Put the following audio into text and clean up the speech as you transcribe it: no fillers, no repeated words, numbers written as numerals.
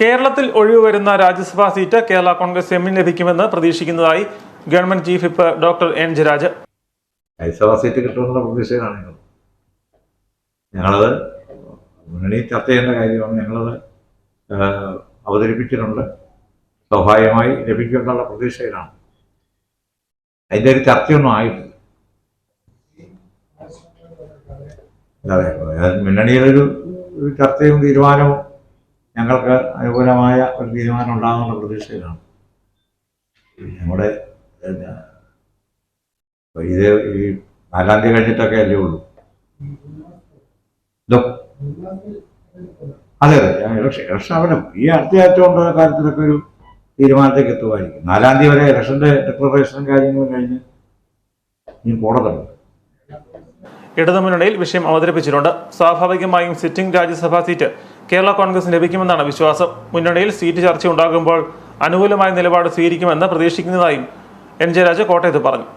കേരളത്തിൽ ഒഴിവുവരുന്ന Rajya Sabha seat Kerala Congress എമ്മിന് ലഭിക്കുമെന്ന് പ്രതീക്ഷിക്കുന്നതായി government chief whip doctor N Jayaraj. Rajya Sabha seat കിട്ടുമെന്നുള്ള പ്രതീക്ഷയിലാണ് ഞങ്ങളത് മുന്നണി ചർച്ച ചെയ്യേണ്ട കാര്യമാണ്. ഞങ്ങളത് അവതരിപ്പിച്ചിട്ടുണ്ട്. സ്വാഭാവികമായി ലഭിക്കുമെന്നുള്ള പ്രതീക്ഷയിലാണ്. അതിൻ്റെ ഒരു ചർച്ചയൊന്നും ആയിട്ടില്ല. അതെ, മുന്നണിയിലൊരു ചർച്ചയും തീരുമാനവും ഞങ്ങൾക്ക് അനുകൂലമായ ഒരു തീരുമാനം ഉണ്ടാകുന്ന പ്രതീക്ഷയിലാണ്. നമ്മുടെ ഇത് ഈ 4-ാം തീയതി കഴിഞ്ഞിട്ടൊക്കെ അല്ലേ ഉള്ളൂ. അതെ ഇലക്ഷൻ അവിടെ ഈ അടുത്തയാഴ്ച കൊണ്ടുള്ള കാര്യത്തിലൊക്കെ ഒരു തീരുമാനത്തേക്ക് എത്തുമായിരിക്കും. 4-ാം തീയതി വരെ ഇലക്ഷന്റെ ഡിക്ലറേഷനും കാര്യങ്ങളും കഴിഞ്ഞ് ഇനി കോടതിയുണ്ട്. ഇടതുമുന്നണിയിൽ വിഷയം അവതരിപ്പിച്ചിട്ടുണ്ട്. സ്വാഭാവികമായും സിറ്റിംഗ് രാജ്യസഭാ സീറ്റ് കേരള കോൺഗ്രസിന് ലഭിക്കുമെന്നാണ് വിശ്വാസം. മുന്നണിയിൽ സീറ്റ് ചർച്ച ഉണ്ടാകുമ്പോൾ അനുകൂലമായ നിലപാട് സ്വീകരിക്കുമെന്ന് പ്രതീക്ഷിക്കുന്നതായും എൻ ജയരാജ് കോട്ടയത്ത് പറഞ്ഞു.